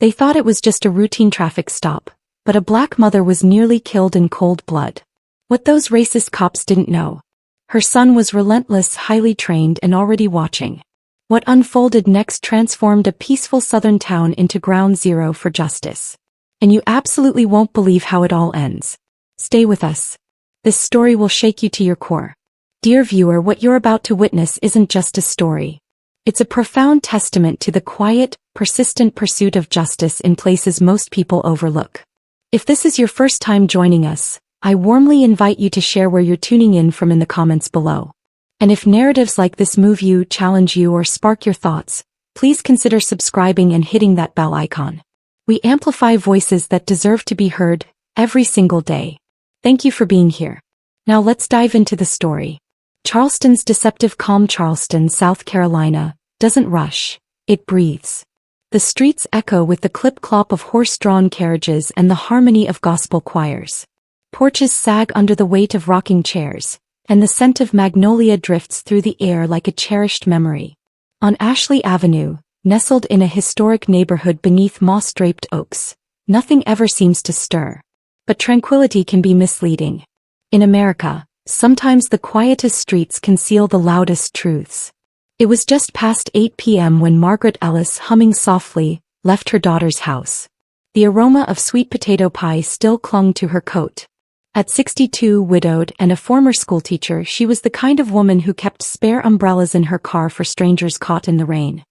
They thought it was just a routine traffic stop, but a black mother was nearly killed in cold blood. What those racist cops didn't know. Her son was relentless, highly trained, and already watching. What unfolded next transformed a peaceful southern town into ground zero for justice. And you absolutely won't believe how it all ends. Stay with us. This story will shake you to your core. Dear viewer, what you're about to witness isn't just a story. It's a profound testament to the quiet, persistent pursuit of justice in places most people overlook. If this is your first time joining us, I warmly invite you to share where you're tuning in from in the comments below. And if narratives like this move you, challenge you, or spark your thoughts, please consider subscribing and hitting that bell icon. We amplify voices that deserve to be heard every single day. Thank you for being here. Now let's dive into the story. Charleston's deceptive calm. Charleston, South Carolina, doesn't rush, it breathes. The streets echo with the clip-clop of horse-drawn carriages and the harmony of gospel choirs. Porches sag under the weight of rocking chairs, and the scent of magnolia drifts through the air like a cherished memory. On Ashley Avenue, nestled in a historic neighborhood beneath moss-draped oaks, nothing ever seems to stir. But tranquility can be misleading. In America, sometimes the quietest streets conceal the loudest truths. It was just past 8 p.m. when Margaret Ellis, humming softly, left her daughter's house. The aroma of sweet potato pie still clung to her coat. At 62, widowed and a former schoolteacher, she was the kind of woman who kept spare umbrellas in her car for strangers caught in the rain.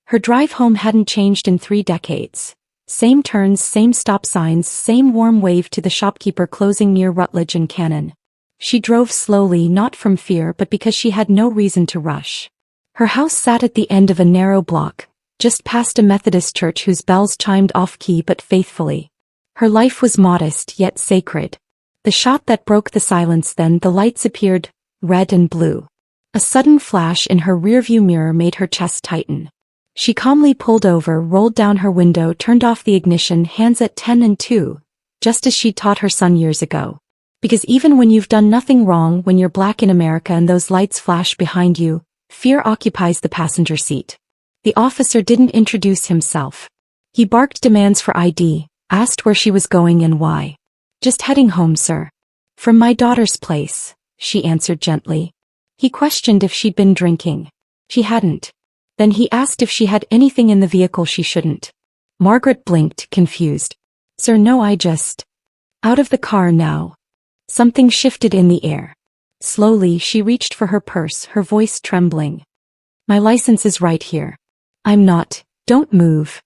Her drive home hadn't changed in 3 decades. Same turns, same stop signs, same warm wave to the shopkeeper closing near Rutledge and Cannon. She drove slowly, not from fear but because she had no reason to rush. Her house sat at the end of a narrow block, just past a Methodist church whose bells chimed off-key but faithfully. Her life was modest yet sacred. The shot that broke the silence, then the lights appeared, red and blue. A sudden flash in her rearview mirror made her chest tighten. She calmly pulled over, rolled down her window, turned off the ignition, hands at 10 and 2, just as she'd taught her son years ago. Because even when you've done nothing wrong, when you're black in America and those lights flash behind you, fear occupies the passenger seat. The officer didn't introduce himself. He barked demands for ID, asked where she was going and why. Just heading home, sir. From my daughter's place, she answered gently. He questioned if she'd been drinking. She hadn't. Then he asked if she had anything in the vehicle she shouldn't. Margaret blinked, confused. Sir, no, I just... Out of the car now. Something shifted in the air. Slowly, she reached for her purse, her voice trembling. My license is right here. I'm not, don't move.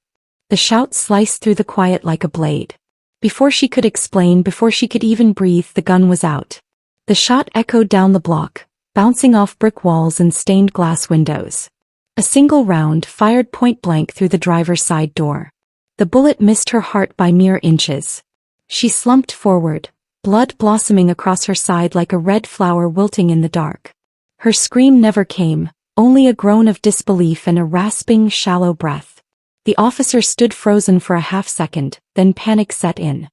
The shout sliced through the quiet like a blade. Before she could explain, before she could even breathe, the gun was out. The shot echoed down the block, bouncing off brick walls and stained glass windows. A single round fired point-blank through the driver's side door. The bullet missed her heart by mere inches. She slumped forward, blood blossoming across her side like a red flower wilting in the dark. Her scream never came, only a groan of disbelief and a rasping, shallow breath. The officer stood frozen for a half-second, then panic set in.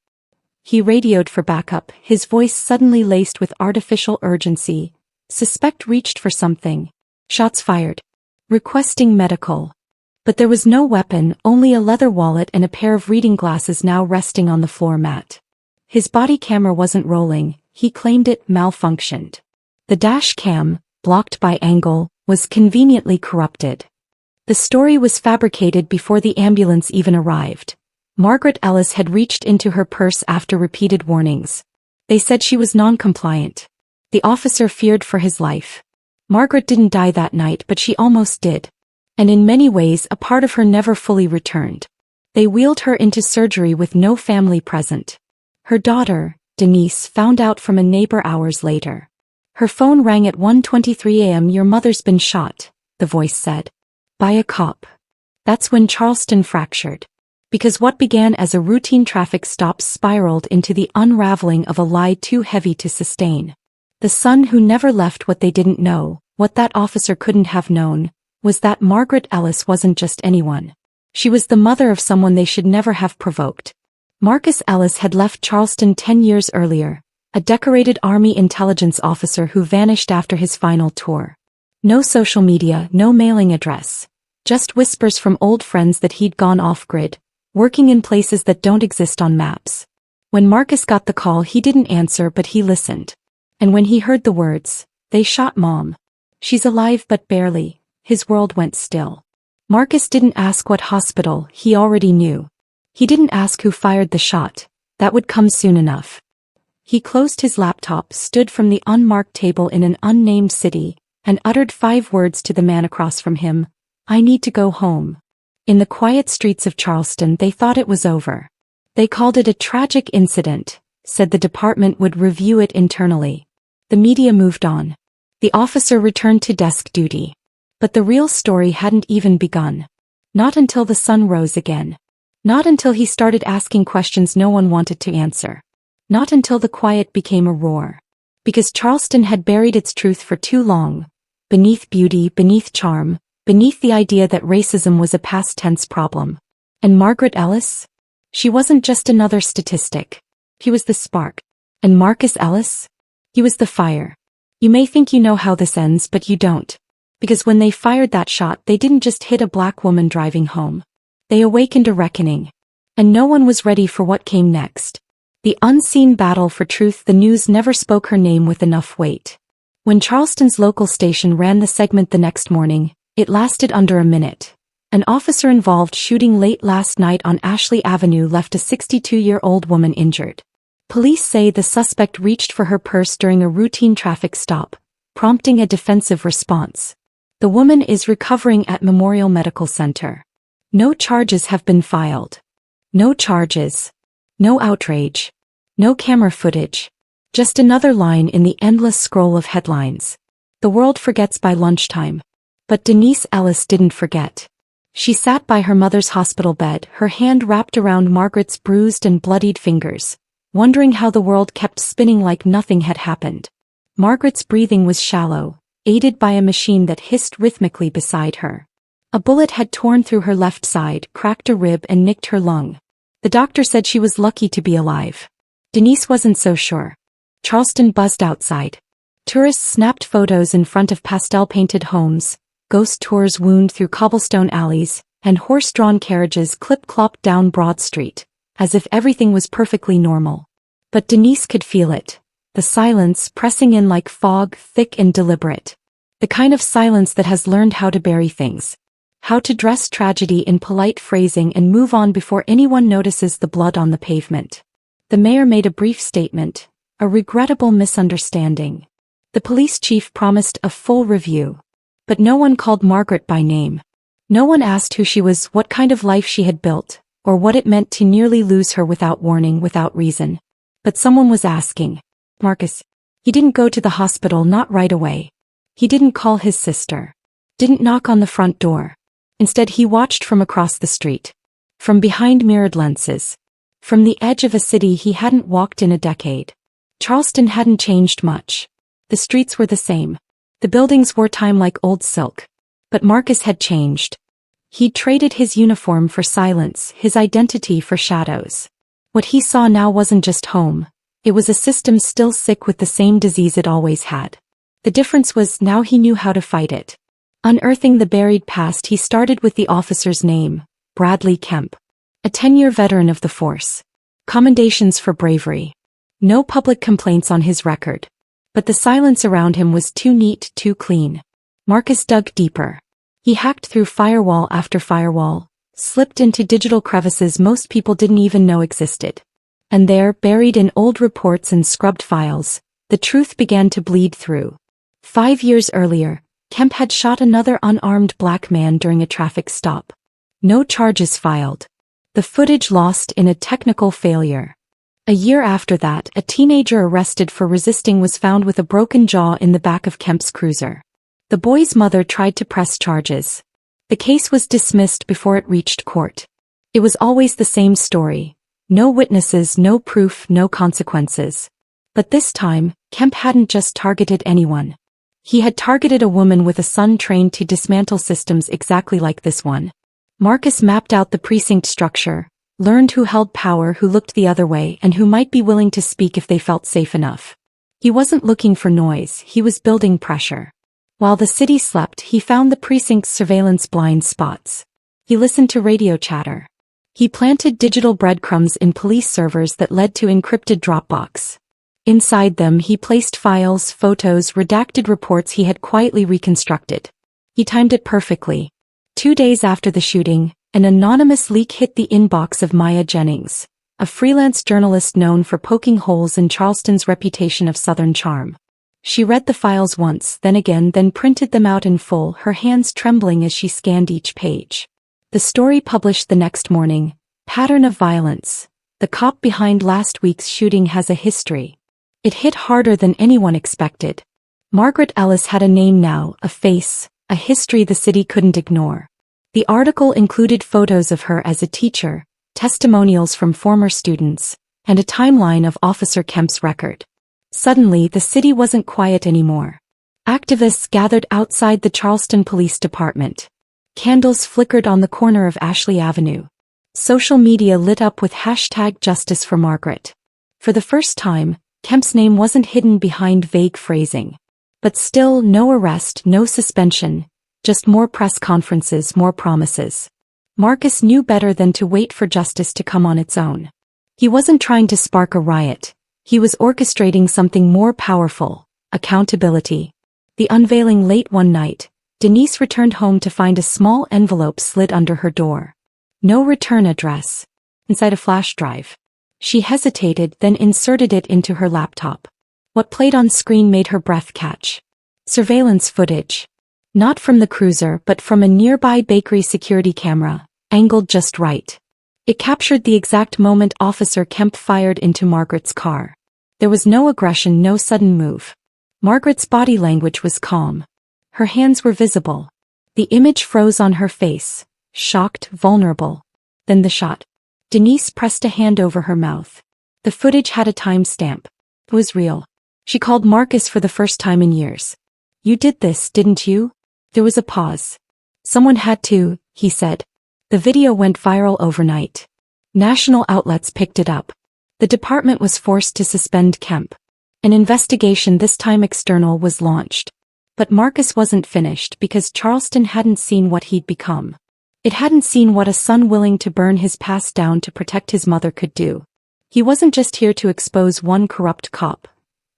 He radioed for backup, his voice suddenly laced with artificial urgency. Suspect reached for something. Shots fired. Requesting medical. But there was no weapon, only a leather wallet and a pair of reading glasses now resting on the floor mat. His body camera wasn't rolling, he claimed it malfunctioned. The dash cam, blocked by angle, was conveniently corrupted. The story was fabricated before the ambulance even arrived. Margaret Ellis had reached into her purse after repeated warnings. They said she was non-compliant. The officer feared for his life. Margaret didn't die that night, but she almost did. And in many ways, a part of her never fully returned. They wheeled her into surgery with no family present. Her daughter, Denise, found out from a neighbor hours later. Her phone rang at 1:23 a.m. Your mother's been shot, the voice said. By a cop. That's when Charleston fractured. Because what began as a routine traffic stop spiraled into the unraveling of a lie too heavy to sustain. The son who never left. What they didn't know, what that officer couldn't have known, was that Margaret Ellis wasn't just anyone. She was the mother of someone they should never have provoked. Marcus Ellis had left Charleston 10 years earlier, a decorated Army intelligence officer who vanished after his final tour. No social media, no mailing address. Just whispers from old friends that he'd gone off-grid, working in places that don't exist on maps. When Marcus got the call, he didn't answer, but he listened. And when he heard the words, "They shot Mom. She's alive but barely," his world went still. Marcus didn't ask what hospital, he already knew. He didn't ask who fired the shot, that would come soon enough. He closed his laptop, stood from the unmarked table in an unnamed city, and uttered 5 words to the man across from him: "I need to go home." In the quiet streets of Charleston, they thought it was over. They called it a tragic incident, said the department would review it internally. The media moved on. The officer returned to desk duty. But the real story hadn't even begun. Not until the sun rose again. Not until he started asking questions no one wanted to answer. Not until the quiet became a roar. Because Charleston had buried its truth for too long. Beneath beauty, beneath charm, beneath the idea that racism was a past tense problem. And Margaret Ellis? She wasn't just another statistic. He was the spark. And Marcus Ellis? He was the fire. You may think you know how this ends, but you don't. Because when they fired that shot, they didn't just hit a black woman driving home. They awakened a reckoning. And no one was ready for what came next. The unseen battle for truth. The news never spoke her name with enough weight. When Charleston's local station ran the segment the next morning, it lasted under a minute. An officer involved shooting late last night on Ashley Avenue left a 62-year-old woman injured. Police say the suspect reached for her purse during a routine traffic stop, prompting a defensive response. The woman is recovering at Memorial Medical Center. No charges have been filed. No charges. No outrage. No camera footage. Just another line in the endless scroll of headlines. The world forgets by lunchtime. But Denise Ellis didn't forget. She sat by her mother's hospital bed, her hand wrapped around Margaret's bruised and bloodied fingers, wondering how the world kept spinning like nothing had happened. Margaret's breathing was shallow, aided by a machine that hissed rhythmically beside her. A bullet had torn through her left side, cracked a rib and nicked her lung. The doctor said she was lucky to be alive. Denise wasn't so sure. Charleston buzzed outside. Tourists snapped photos in front of pastel-painted homes, ghost tours wound through cobblestone alleys, and horse-drawn carriages clip-clopped down Broad Street, as if everything was perfectly normal. But Denise could feel it. The silence pressing in like fog, thick and deliberate. The kind of silence that has learned how to bury things. How to dress tragedy in polite phrasing and move on before anyone notices the blood on the pavement. The mayor made a brief statement, a regrettable misunderstanding. The police chief promised a full review. But no one called Margaret by name. No one asked who she was, what kind of life she had built, or what it meant to nearly lose her without warning, without reason. But someone was asking. Marcus. He didn't go to the hospital, not right away. He didn't call his sister. Didn't knock on the front door. Instead he watched from across the street. From behind mirrored lenses. From the edge of a city he hadn't walked in a decade. Charleston hadn't changed much. The streets were the same. The buildings wore time like old silk. But Marcus had changed. He'd traded his uniform for silence, his identity for shadows. What he saw now wasn't just home. It was a system still sick with the same disease it always had. The difference was now he knew how to fight it. Unearthing the buried past, he started with the officer's name, Bradley Kemp. A 10-year veteran of the force. Commendations for bravery. No public complaints on his record. But the silence around him was too neat, too clean. Marcus dug deeper. He hacked through firewall after firewall, slipped into digital crevices most people didn't even know existed. And there, buried in old reports and scrubbed files, the truth began to bleed through. 5 years earlier, Kemp had shot another unarmed black man during a traffic stop. No charges filed. The footage lost in a technical failure. A year after that, a teenager arrested for resisting was found with a broken jaw in the back of Kemp's cruiser. The boy's mother tried to press charges. The case was dismissed before it reached court. It was always the same story. No witnesses, no proof, no consequences. But this time, Kemp hadn't just targeted anyone. He had targeted a woman with a son trained to dismantle systems exactly like this one. Marcus mapped out the precinct structure, learned who held power, who looked the other way, and who might be willing to speak if they felt safe enough. He wasn't looking for noise, he was building pressure. While the city slept, he found the precinct's surveillance blind spots. He listened to radio chatter. He planted digital breadcrumbs in police servers that led to encrypted Dropbox. Inside them he placed files, photos, redacted reports he had quietly reconstructed. He timed it perfectly. 2 days after the shooting, an anonymous leak hit the inbox of Maya Jennings, a freelance journalist known for poking holes in Charleston's reputation of Southern charm. She read the files once, then again, then printed them out in full, her hands trembling as she scanned each page. The story published the next morning: pattern of violence. The cop behind last week's shooting has a history. It hit harder than anyone expected. Margaret Ellis had a name now, a face, a history the city couldn't ignore. The article included photos of her as a teacher, testimonials from former students, and a timeline of Officer Kemp's record. Suddenly, the city wasn't quiet anymore. Activists gathered outside the Charleston Police Department. Candles flickered on the corner of Ashley Avenue. Social media lit up with #Justice for Margaret. For the first time, Kemp's name wasn't hidden behind vague phrasing. But still, no arrest, no suspension, just more press conferences, more promises. Marcus knew better than to wait for justice to come on its own. He wasn't trying to spark a riot. He was orchestrating something more powerful: accountability. The unveiling late one night, Denise returned home to find a small envelope slid under her door. No return address. Inside a flash drive. She hesitated, then inserted it into her laptop. What played on screen made her breath catch. Surveillance footage. Not from the cruiser, but from a nearby bakery security camera, angled just right. It captured the exact moment Officer Kemp fired into Margaret's car. There was no aggression, no sudden move. Margaret's body language was calm. Her hands were visible. The image froze on her face, shocked, vulnerable. Then the shot. Denise pressed a hand over her mouth. The footage had a timestamp. It was real. She called Marcus for the first time in years. "You did this, didn't you?" There was a pause. "Someone had to," he said. The video went viral overnight. National outlets picked it up. The department was forced to suspend Kemp. An investigation, this time external, was launched. But Marcus wasn't finished because Charleston hadn't seen what he'd become. It hadn't seen what a son willing to burn his past down to protect his mother could do. He wasn't just here to expose one corrupt cop.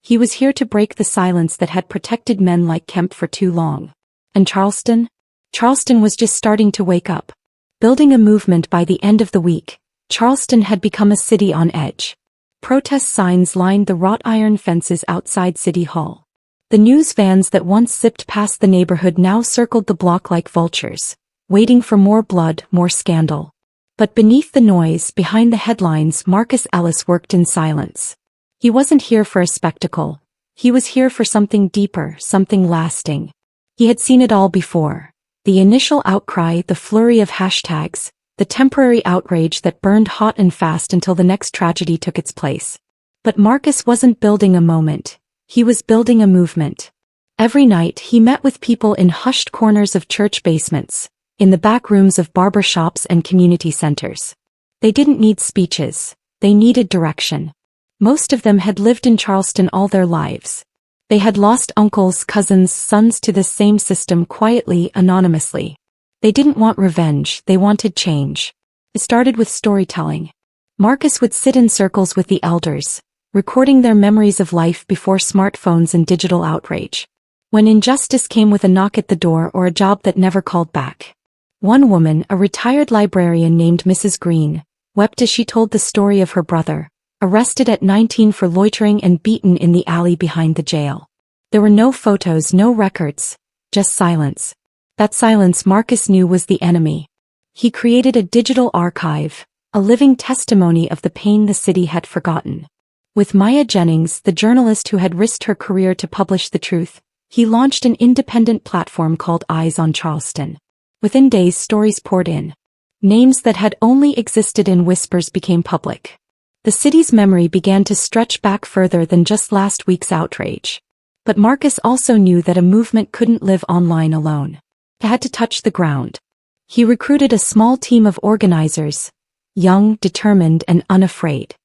He was here to break the silence that had protected men like Kemp for too long. And Charleston? Charleston was just starting to wake up. Building a movement. By the end of the week, Charleston had become a city on edge. Protest signs lined the wrought iron fences outside City Hall. The news vans that once zipped past the neighborhood now circled the block like vultures, waiting for more blood, more scandal. But beneath the noise, behind the headlines, Marcus Ellis worked in silence. He wasn't here for a spectacle. He was here for something deeper, something lasting. He had seen it all before. The initial outcry, the flurry of hashtags, the temporary outrage that burned hot and fast until the next tragedy took its place. But Marcus wasn't building a moment. He was building a movement. Every night he met with people in hushed corners of church basements, in the back rooms of barber shops and community centers. They didn't need speeches. They needed direction. Most of them had lived in Charleston all their lives. They had lost uncles, cousins, sons to this same system quietly, anonymously. They didn't want revenge, they wanted change. It started with storytelling. Marcus would sit in circles with the elders, recording their memories of life before smartphones and digital outrage. When injustice came with a knock at the door or a job that never called back. One woman, a retired librarian named Mrs. Green, wept as she told the story of her brother, arrested at 19 for loitering and beaten in the alley behind the jail. There were no photos, no records, just silence. That silence Marcus knew was the enemy. He created a digital archive, a living testimony of the pain the city had forgotten. With Maya Jennings, the journalist who had risked her career to publish the truth, he launched an independent platform called Eyes on Charleston. Within days, stories poured in. Names that had only existed in whispers became public. The city's memory began to stretch back further than just last week's outrage. But Marcus also knew that a movement couldn't live online alone. It had to touch the ground. He recruited a small team of organizers, young, determined, and unafraid.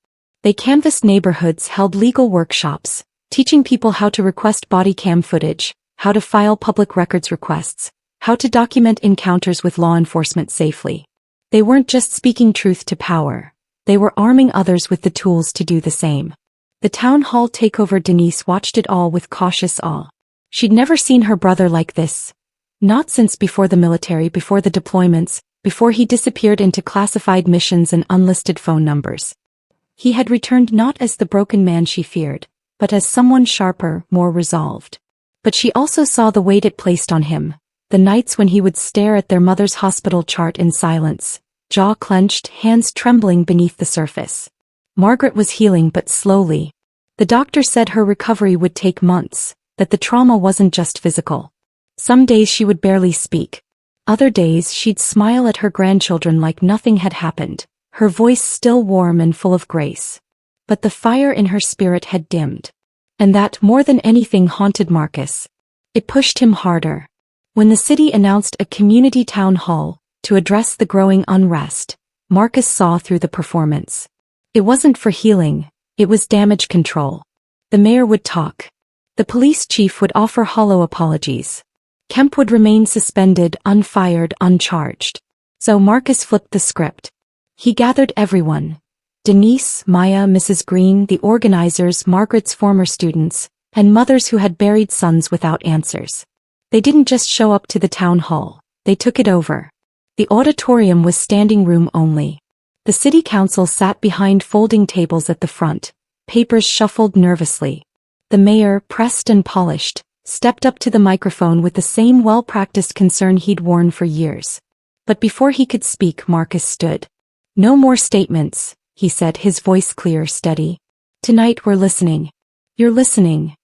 They canvassed neighborhoods, held legal workshops, teaching people how to request body cam footage, how to file public records requests, how to document encounters with law enforcement safely. They weren't just speaking truth to power. They were arming others with the tools to do the same. The town hall takeover. Denise watched it all with cautious awe. She'd never seen her brother like this. Not since before the military, before the deployments, before he disappeared into classified missions and unlisted phone numbers. He had returned not as the broken man she feared, but as someone sharper, more resolved. But she also saw the weight it placed on him, the nights when he would stare at their mother's hospital chart in silence, jaw clenched, hands trembling beneath the surface. Margaret was healing, but slowly. The doctor said her recovery would take months, that the trauma wasn't just physical. Some days she would barely speak. Other days she'd smile at her grandchildren like nothing had happened, her voice still warm and full of grace. But the fire in her spirit had dimmed. And that, more than anything, haunted Marcus. It pushed him harder. When the city announced a community town hall to address the growing unrest, Marcus saw through the performance. It wasn't for healing, it was damage control. The mayor would talk. The police chief would offer hollow apologies. Kemp would remain suspended, unfired, uncharged. So Marcus flipped the script. He gathered everyone. Denise, Maya, Mrs. Green, the organizers, Margaret's former students, and mothers who had buried sons without answers. They didn't just show up to the town hall, they took it over. The auditorium was standing room only. The city council sat behind folding tables at the front, papers shuffled nervously. The mayor, pressed and polished, stepped up to the microphone with the same well-practiced concern he'd worn for years. But before he could speak, Marcus stood. "No more statements," he said, his voice clear, steady. "Tonight we're listening. You're listening."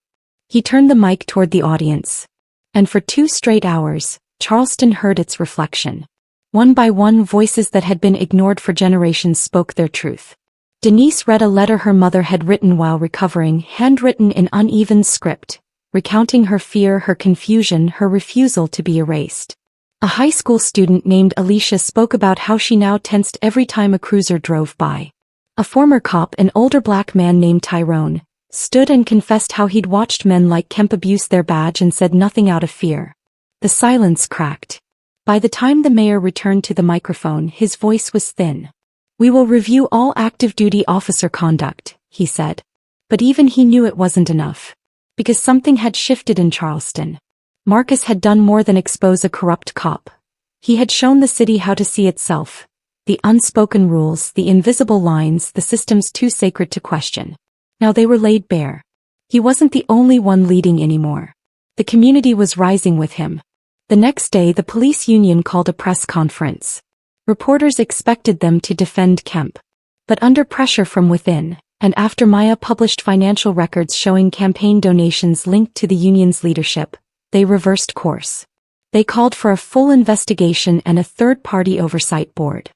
He turned the mic toward the audience. And for 2 straight hours, Charleston heard its reflection. One by one, voices that had been ignored for generations spoke their truth. Denise read a letter her mother had written while recovering, handwritten in uneven script, recounting her fear, her confusion, her refusal to be erased. A high school student named Alicia spoke about how she now tensed every time a cruiser drove by. A former cop, an older black man named Tyrone, stood and confessed how he'd watched men like Kemp abuse their badge and said nothing out of fear. The silence cracked. By the time the mayor returned to the microphone, his voice was thin. "We will review all active duty officer conduct," he said. But even he knew it wasn't enough. Because something had shifted in Charleston. Marcus had done more than expose a corrupt cop. He had shown the city how to see itself. The unspoken rules, the invisible lines, the systems too sacred to question. Now they were laid bare. He wasn't the only one leading anymore. The community was rising with him. The next day, the police union called a press conference. Reporters expected them to defend Kemp. But under pressure from within, and after Maya published financial records showing campaign donations linked to the union's leadership, they reversed course. They called for a full investigation and a third-party oversight board.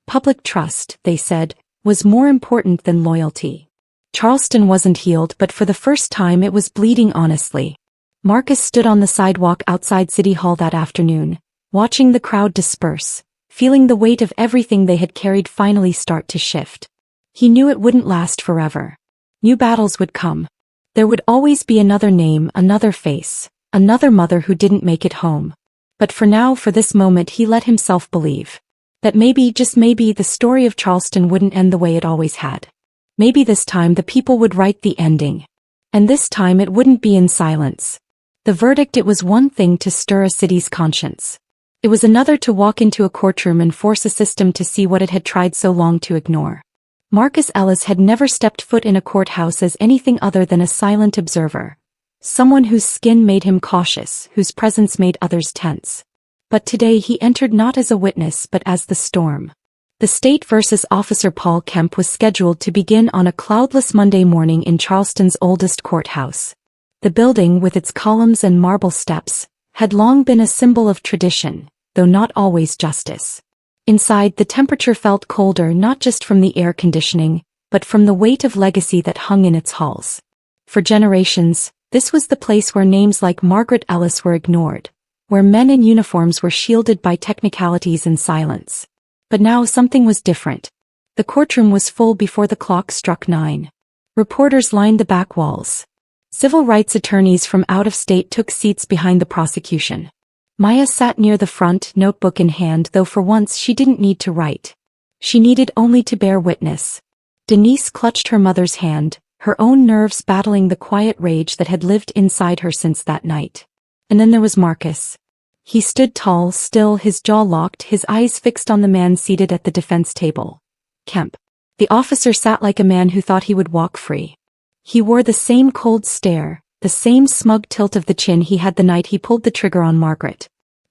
Public trust, they said, was more important than loyalty. Charleston wasn't healed, but for the first time it was bleeding honestly. Marcus stood on the sidewalk outside City Hall that afternoon, watching the crowd disperse, feeling the weight of everything they had carried finally start to shift. He knew it wouldn't last forever. New battles would come. There would always be another name, another face, another mother who didn't make it home. But for now, for this moment, he let himself believe that maybe, just maybe, the story of Charleston wouldn't end the way it always had. Maybe this time the people would write the ending. And this time it wouldn't be in silence. The verdict: it was one thing to stir a city's conscience. It was another to walk into a courtroom and force a system to see what it had tried so long to ignore. Marcus Ellis had never stepped foot in a courthouse as anything other than a silent observer. Someone whose skin made him cautious, whose presence made others tense. But today he entered not as a witness but as the storm. The state versus Officer Paul Kemp was scheduled to begin on a cloudless Monday morning in Charleston's oldest courthouse. The building, with its columns and marble steps, had long been a symbol of tradition, though not always justice. Inside, the temperature felt colder not just from the air conditioning, but from the weight of legacy that hung in its halls. For generations, this was the place where names like Margaret Ellis were ignored, where men in uniforms were shielded by technicalities and silence. But now something was different. The courtroom was full before the clock struck 9. Reporters lined the back walls. Civil rights attorneys from out of state took seats behind the prosecution. Maya sat near the front, notebook in hand, though for once she didn't need to write. She needed only to bear witness. Denise clutched her mother's hand, her own nerves battling the quiet rage that had lived inside her since that night. And then there was Marcus. He stood tall, still, his jaw locked, his eyes fixed on the man seated at the defense table. Kemp. The officer sat like a man who thought he would walk free. He wore the same cold stare, the same smug tilt of the chin he had the night he pulled the trigger on Margaret.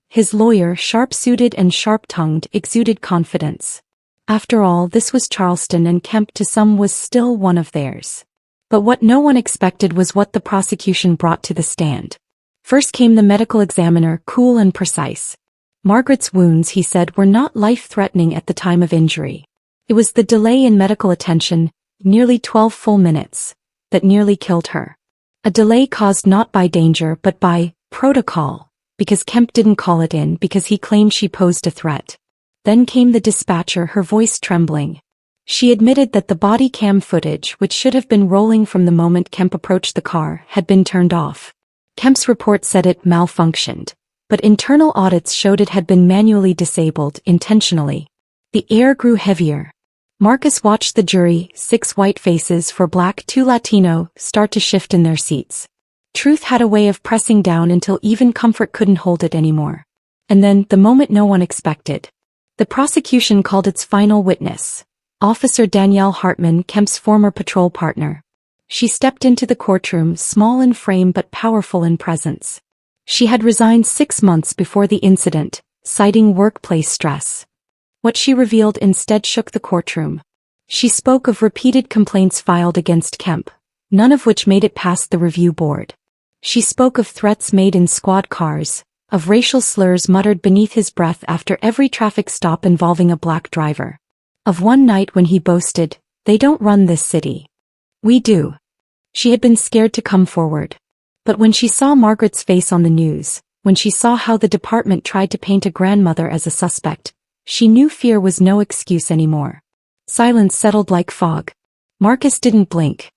His lawyer, sharp-suited and sharp-tongued, exuded confidence. After all, this was Charleston, and Kemp to some was still one of theirs. But what no one expected was what the prosecution brought to the stand. First came the medical examiner, cool and precise. Margaret's wounds, he said, were not life-threatening at the time of injury. It was the delay in medical attention, nearly 12 full minutes, that nearly killed her. A delay caused not by danger but by protocol, because Kemp didn't call it in because he claimed she posed a threat. Then came the dispatcher, her voice trembling. She admitted that the body cam footage, which should have been rolling from the moment Kemp approached the car, had been turned off. Kemp's report said it malfunctioned, but internal audits showed it had been manually disabled, intentionally. The air grew heavier. Marcus watched the jury, 6 white faces for black, 2 Latino, start to shift in their seats. Truth had a way of pressing down until even comfort couldn't hold it anymore. And then, the moment no one expected. The prosecution called its final witness, Officer Danielle Hartman, Kemp's former patrol partner. She stepped into the courtroom, small in frame but powerful in presence. She had resigned 6 months before the incident, citing workplace stress. What she revealed instead shook the courtroom. She spoke of repeated complaints filed against Kemp, none of which made it past the review board. She spoke of threats made in squad cars, of racial slurs muttered beneath his breath after every traffic stop involving a black driver. Of one night when he boasted, "They don't run this city. We do." She had been scared to come forward. But when she saw Margaret's face on the news, when she saw how the department tried to paint a grandmother as a suspect, she knew fear was no excuse anymore. Silence settled like fog. Marcus didn't blink.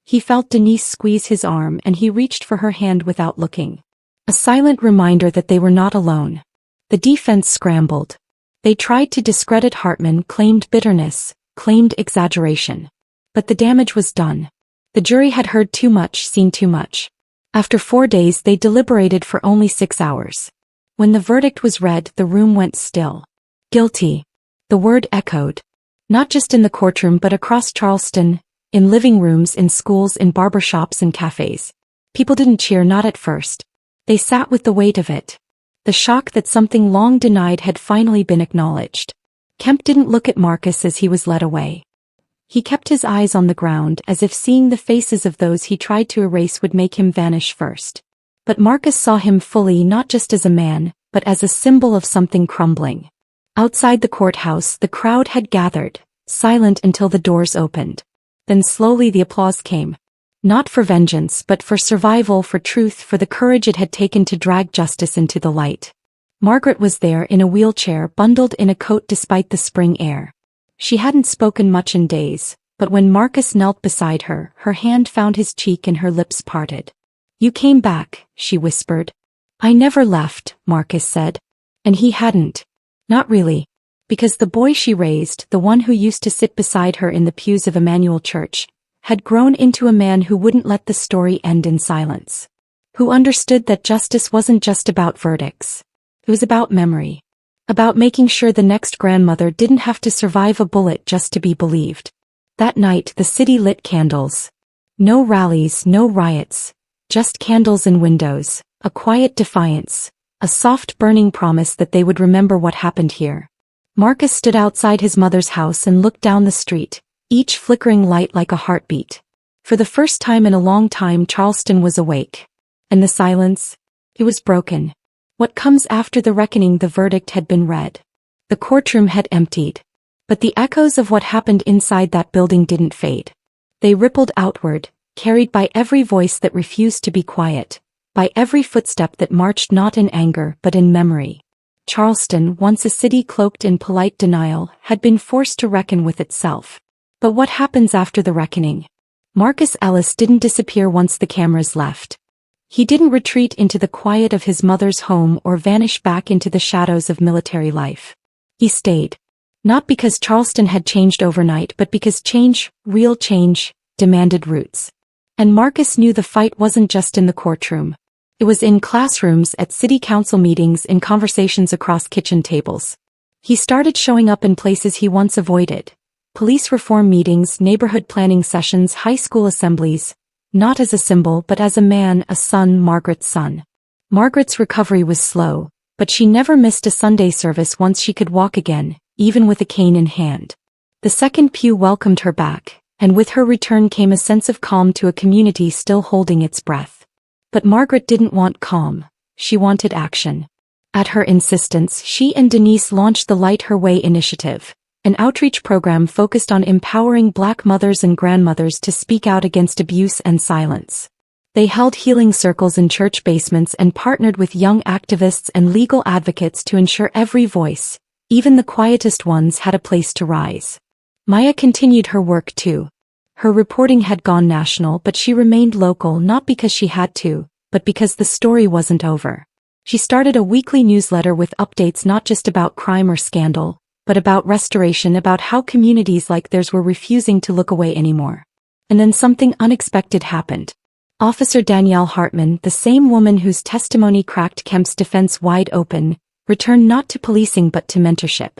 He felt Denise squeeze his arm and he reached for her hand without looking. A silent reminder that they were not alone. The defense scrambled. They tried to discredit Hartman, claimed bitterness, claimed exaggeration. But the damage was done. The jury had heard too much, seen too much. After 4 days they deliberated for only 6 hours. When the verdict was read, the room went still. Guilty. The word echoed. Not just in the courtroom but across Charleston, in living rooms, in schools, in barbershops and cafes. People didn't cheer, not at first. They sat with the weight of it. The shock that something long denied had finally been acknowledged. Kemp didn't look at Marcus as he was led away. He kept his eyes on the ground, as if seeing the faces of those he tried to erase would make him vanish first. But Marcus saw him fully, not just as a man, but as a symbol of something crumbling. Outside the courthouse, the crowd had gathered, silent until the doors opened. Then slowly the applause came. Not for vengeance, but for survival, for truth, for the courage it had taken to drag justice into the light. Margaret was there in a wheelchair, bundled in a coat despite the spring air. She hadn't spoken much in days, but when Marcus knelt beside her, her hand found his cheek and her lips parted. "You came back," she whispered. "I never left," Marcus said. And he hadn't. Not really. Because the boy she raised, the one who used to sit beside her in the pews of Emmanuel Church, had grown into a man who wouldn't let the story end in silence. Who understood that justice wasn't just about verdicts. It was about memory. About making sure the next grandmother didn't have to survive a bullet just to be believed. That night the city lit candles. No rallies, no riots. Just candles in windows, a quiet defiance, a soft burning promise that they would remember what happened here. Marcus stood outside his mother's house and looked down the street, each flickering light like a heartbeat. For the first time in a long time Charleston was awake. And the silence? It was broken. What comes after the reckoning? The verdict had been read. The courtroom had emptied. But the echoes of what happened inside that building didn't fade. They rippled outward, carried by every voice that refused to be quiet, by every footstep that marched not in anger but in memory. Charleston, once a city cloaked in polite denial, had been forced to reckon with itself. But what happens after the reckoning? Marcus Ellis didn't disappear once the cameras left. He didn't retreat into the quiet of his mother's home or vanish back into the shadows of military life. He stayed. Not because Charleston had changed overnight, but because change, real change, demanded roots. And Marcus knew the fight wasn't just in the courtroom. It was in classrooms, at city council meetings, in conversations across kitchen tables. He started showing up in places he once avoided. Police reform meetings, neighborhood planning sessions, high school assemblies. Not as a symbol, but as a man, a son, Margaret's son. Margaret's recovery was slow, but she never missed a Sunday service once she could walk again, even with a cane in hand. The second pew welcomed her back, and with her return came a sense of calm to a community still holding its breath. But Margaret didn't want calm, she wanted action. At her insistence, she and Denise launched the Light Her Way initiative, an outreach program focused on empowering Black mothers and grandmothers to speak out against abuse and silence. They held healing circles in church basements and partnered with young activists and legal advocates to ensure every voice, even the quietest ones, had a place to rise. Maya continued her work too. Her reporting had gone national, but she remained local, not because she had to, but because the story wasn't over. She started a weekly newsletter with updates not just about crime or scandal, but about restoration, about how communities like theirs were refusing to look away anymore. And then something unexpected happened. Officer Danielle Hartman, the same woman whose testimony cracked Kemp's defense wide open, returned not to policing but to mentorship.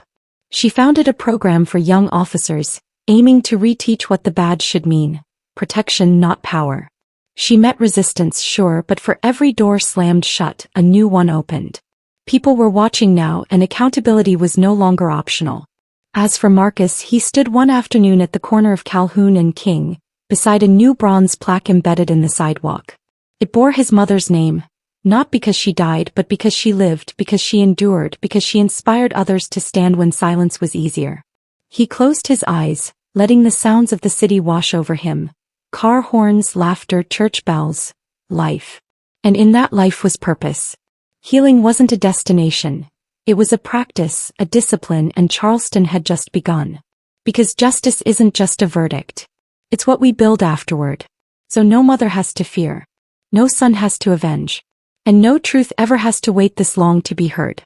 She founded a program for young officers, aiming to reteach what the badge should mean: protection, not power. She met resistance, sure, but for every door slammed shut, a new one opened. People were watching now, and accountability was no longer optional. As for Marcus, he stood one afternoon at the corner of Calhoun and King, beside a new bronze plaque embedded in the sidewalk. It bore his mother's name, not because she died, but because she lived, because she endured, because she inspired others to stand when silence was easier. He closed his eyes, letting the sounds of the city wash over him. Car horns, laughter, church bells, life. And in that life was purpose. Healing wasn't a destination. It was a practice, a discipline, and Charleston had just begun. Because justice isn't just a verdict. It's what we build afterward. So no mother has to fear. No son has to avenge. And no truth ever has to wait this long to be heard.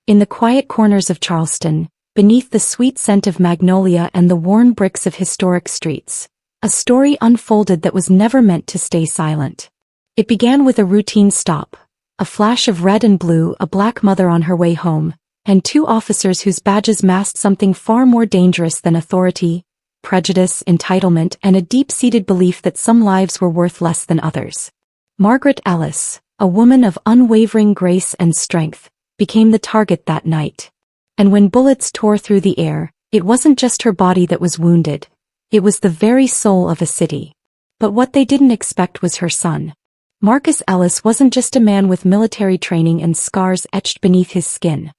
In the quiet corners of Charleston, beneath the sweet scent of magnolia and the worn bricks of historic streets, a story unfolded that was never meant to stay silent. It began with a routine stop. A flash of red and blue, a Black mother on her way home, and two officers whose badges masked something far more dangerous than authority, prejudice, entitlement, and a deep-seated belief that some lives were worth less than others. Margaret Ellis, a woman of unwavering grace and strength, became the target that night. And when bullets tore through the air, it wasn't just her body that was wounded. It was the very soul of a city. But what they didn't expect was her son. Marcus Ellis wasn't just a man with military training and scars etched beneath his skin.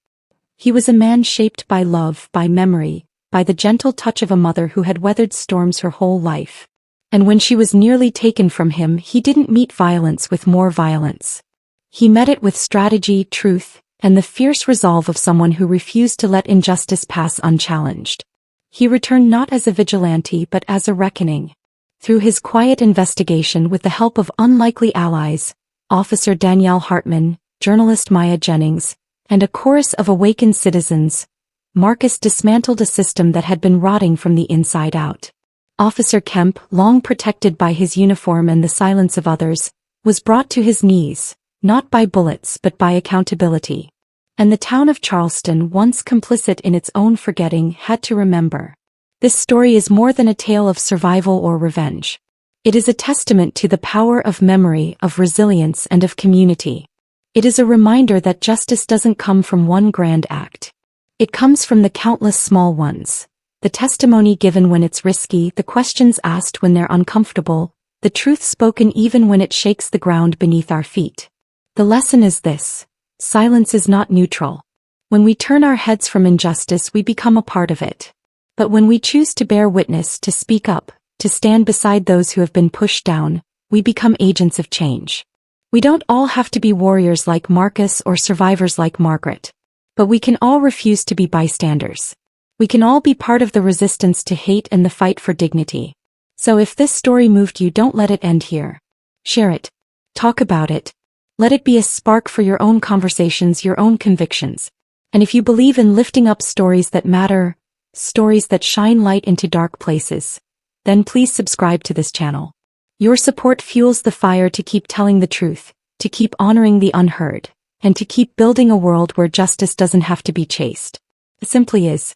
He was a man shaped by love, by memory, by the gentle touch of a mother who had weathered storms her whole life. And when she was nearly taken from him, he didn't meet violence with more violence. He met it with strategy, truth, and the fierce resolve of someone who refused to let injustice pass unchallenged. He returned not as a vigilante but as a reckoning. Through his quiet investigation with the help of unlikely allies, Officer Danielle Hartman, journalist Maya Jennings, and a chorus of awakened citizens, Marcus dismantled a system that had been rotting from the inside out. Officer Kemp, long protected by his uniform and the silence of others, was brought to his knees, not by bullets but by accountability. And the town of Charleston, once complicit in its own forgetting, had to remember. This story is more than a tale of survival or revenge. It is a testament to the power of memory, of resilience, and of community. It is a reminder that justice doesn't come from one grand act. It comes from the countless small ones. The testimony given when it's risky, the questions asked when they're uncomfortable, the truth spoken even when it shakes the ground beneath our feet. The lesson is this: silence is not neutral. When we turn our heads from injustice, we become a part of it. But when we choose to bear witness, to speak up, to stand beside those who have been pushed down, we become agents of change. We don't all have to be warriors like Marcus or survivors like Margaret. But we can all refuse to be bystanders. We can all be part of the resistance to hate and the fight for dignity. So if this story moved you, don't let it end here. Share it. Talk about it. Let it be a spark for your own conversations, your own convictions. And if you believe in lifting up stories that matter, stories that shine light into dark places, then please subscribe to this channel. Your support fuels the fire to keep telling the truth, to keep honoring the unheard, and to keep building a world where justice doesn't have to be chased. It simply is.